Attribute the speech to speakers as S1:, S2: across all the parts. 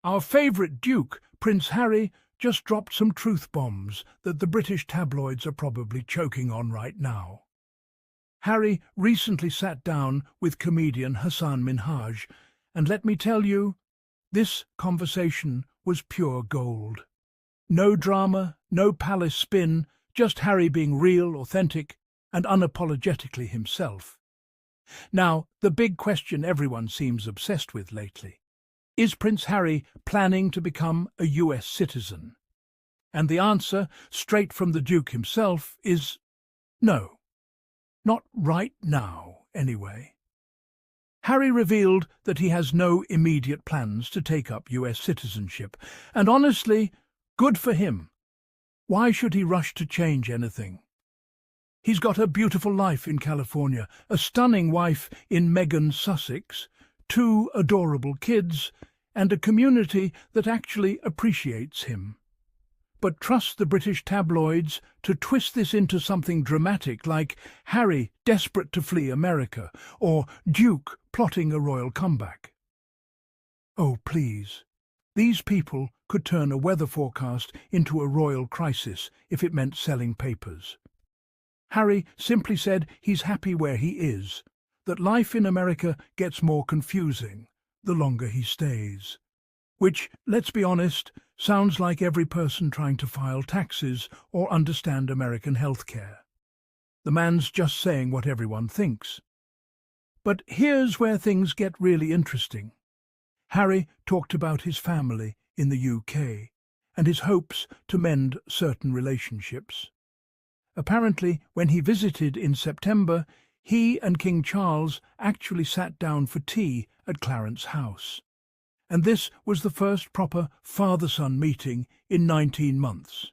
S1: Our favourite Duke, Prince Harry, just dropped some truth bombs that the British tabloids are probably choking on right now. Harry recently sat down with comedian Hasan Minhaj, and let me tell you, this conversation was pure gold. No drama, no palace spin, just Harry being real, authentic, and unapologetically himself. Now, the big question everyone seems obsessed with lately. Is Prince Harry planning to become a US citizen? And the answer, straight from the Duke himself, is no. Not right now, anyway. Harry revealed that he has no immediate plans to take up US citizenship, and honestly, good for him. Why should he rush to change anything? He's got a beautiful life in California, a stunning wife in Sussex, 2 adorable kids, and a community that actually appreciates him. But trust the British tabloids to twist this into something dramatic like Harry desperate to flee America or Duke plotting a royal comeback. Oh, please. These people could turn a weather forecast into a royal crisis if it meant selling papers. Harry simply said he's happy where he is, that life in America gets more confusing the longer he stays. Which, let's be honest, sounds like every person trying to file taxes or understand American healthcare. The man's just saying what everyone thinks. But here's where things get really interesting. Harry talked about his family in the UK and his hopes to mend certain relationships. Apparently, when he visited in September, he and King Charles actually sat down for tea at Clarence's house. And this was the first proper father-son meeting in 19 months.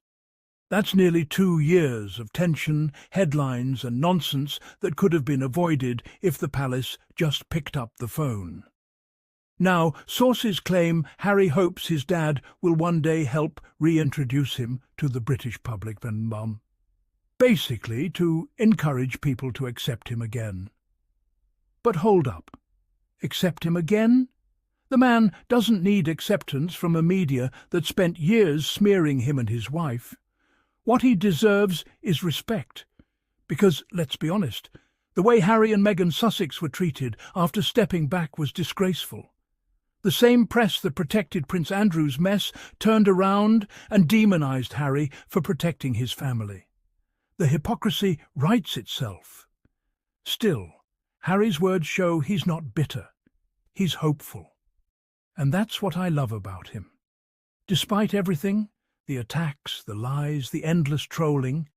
S1: That's nearly 2 years of tension, headlines and nonsense that could have been avoided if the palace just picked up the phone. Now, sources claim Harry hopes his dad will one day help reintroduce him to the British public, basically to encourage people to accept him again. But hold up. Accept him again? The man doesn't need acceptance from a media that spent years smearing him and his wife. What he deserves is respect. Because, let's be honest, the way Harry and Meghan Sussex were treated after stepping back was disgraceful. The same press that protected Prince Andrew's mess turned around and demonized Harry for protecting his family. The hypocrisy writes itself. Still, Harry's words show he's not bitter. He's hopeful. And that's what I love about him. Despite everything, the attacks, the lies, the endless trolling,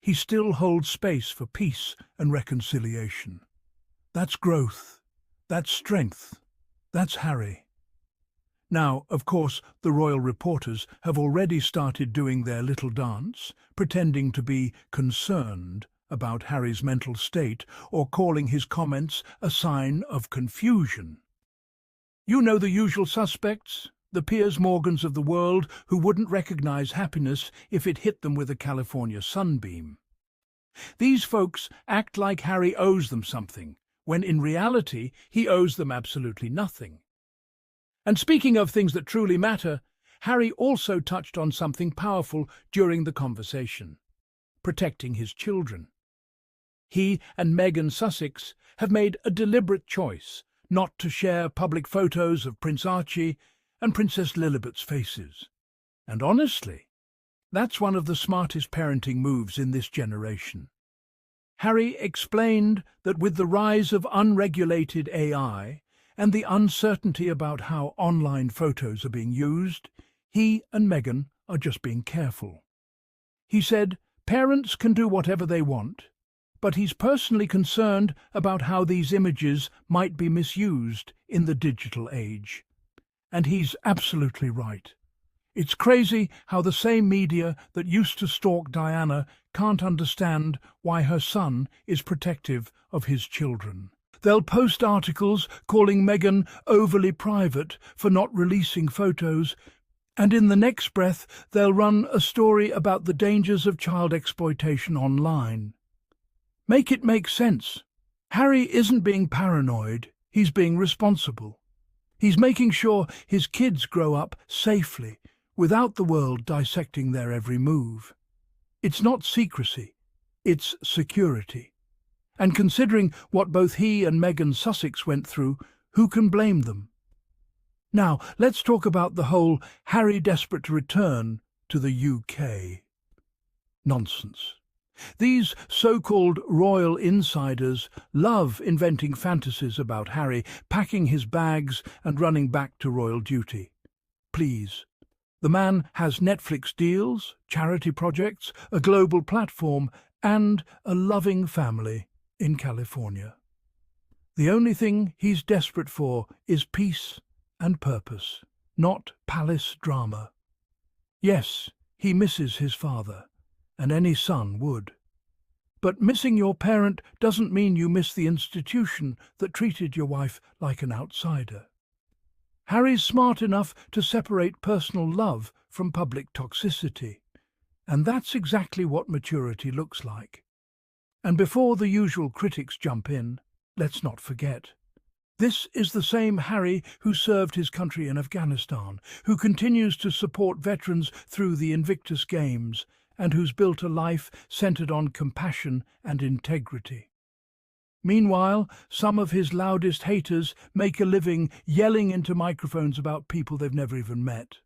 S1: he still holds space for peace and reconciliation. That's growth. That's strength. That's Harry. Now, of course, the royal reporters have already started doing their little dance, pretending to be concerned about Harry's mental state or calling his comments a sign of confusion. You know the usual suspects, the Piers Morgans of the world who wouldn't recognize happiness if it hit them with a California sunbeam. These folks act like Harry owes them something, when in reality he owes them absolutely nothing. And speaking of things that truly matter, Harry also touched on something powerful during the conversation: protecting his children. He and Meghan Sussex have made a deliberate choice not to share public photos of Prince Archie and Princess Lilibet's faces. And honestly, that's one of the smartest parenting moves in this generation. Harry explained that with the rise of unregulated AI and the uncertainty about how online photos are being used, he and Meghan are just being careful. He said parents can do whatever they want, but he's personally concerned about how these images might be misused in the digital age. And he's absolutely right. It's crazy how the same media that used to stalk Diana can't understand why her son is protective of his children. They'll post articles calling Meghan overly private for not releasing photos, and in the next breath they'll run a story about the dangers of child exploitation online. Make it make sense. Harry isn't being paranoid, he's being responsible. He's making sure his kids grow up safely, without the world dissecting their every move. It's not secrecy, it's security. And considering what both he and Meghan Sussex went through, who can blame them? Now, let's talk about the whole Harry desperate to return to the UK. Nonsense. These so-called royal insiders love inventing fantasies about Harry packing his bags and running back to royal duty. Please. The man has Netflix deals, charity projects, a global platform, and a loving family in California. The only thing he's desperate for is peace and purpose, not palace drama. Yes, he misses his father, and any son would. But missing your parent doesn't mean you miss the institution that treated your wife like an outsider. Harry's smart enough to separate personal love from public toxicity, and that's exactly what maturity looks like. And before the usual critics jump in, let's not forget, this is the same Harry who served his country in Afghanistan, who continues to support veterans through the Invictus Games, and who's built a life centered on compassion and integrity. Meanwhile, some of his loudest haters make a living yelling into microphones about people they've never even met.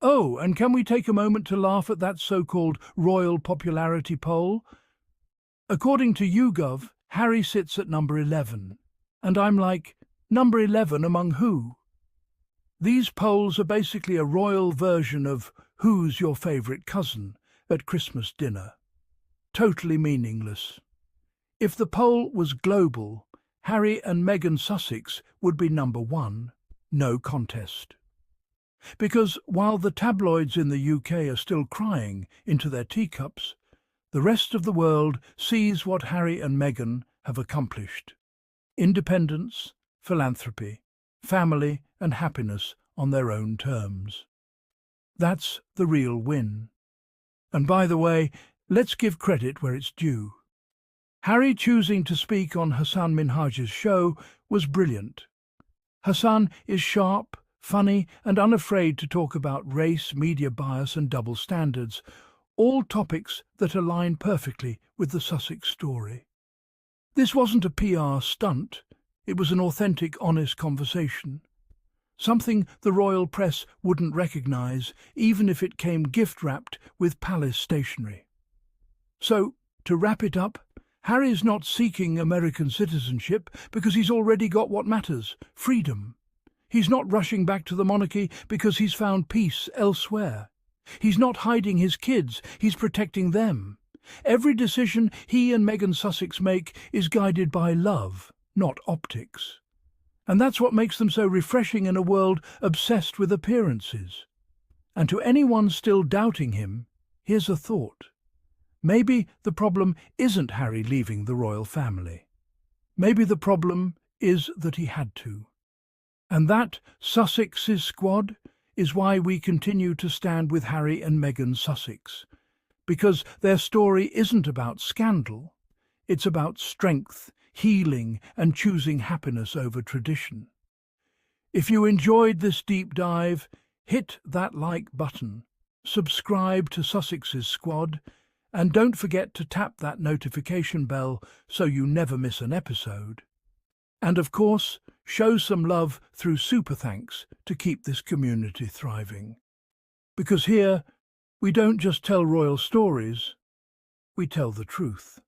S1: Oh, and can we take a moment to laugh at that so-called royal popularity poll? According to YouGov, Harry sits at number 11. And I'm like, number 11 among who? These polls are basically a royal version of Who's Your Favourite Cousin at Christmas dinner. Totally meaningless. If the poll was global, Harry and Meghan Sussex would be number 1, no contest. Because while the tabloids in the UK are still crying into their teacups, the rest of the world sees what Harry and Meghan have accomplished. Independence, philanthropy, family and happiness on their own terms. That's the real win. And by the way, let's give credit where it's due. Harry choosing to speak on Hasan Minhaj's show was brilliant. Hasan is sharp, funny and unafraid to talk about race, media bias and double standards, all topics that align perfectly with the Sussex story. This wasn't a PR stunt, it was an authentic, honest conversation. Something the royal press wouldn't recognise, even if it came gift-wrapped with palace stationery. So, to wrap it up, Harry's not seeking American citizenship because he's already got what matters, freedom. He's not rushing back to the monarchy because he's found peace elsewhere. He's not hiding his kids, he's protecting them. Every decision he and Meghan Sussex make is guided by love, not optics. And that's what makes them so refreshing in a world obsessed with appearances. And to anyone still doubting him, here's a thought. Maybe the problem isn't Harry leaving the royal family. Maybe the problem is that he had to. And that Sussex's squad is why we continue to stand with Harry and Meghan Sussex. Because their story isn't about scandal, it's about strength, healing and choosing happiness over tradition. If you enjoyed this deep dive, hit that like button, subscribe to Sussex's Squad, and don't forget to tap that notification bell so you never miss an episode. And of course, show some love through super thanks to keep this community thriving. Because here, we don't just tell royal stories, we tell the truth.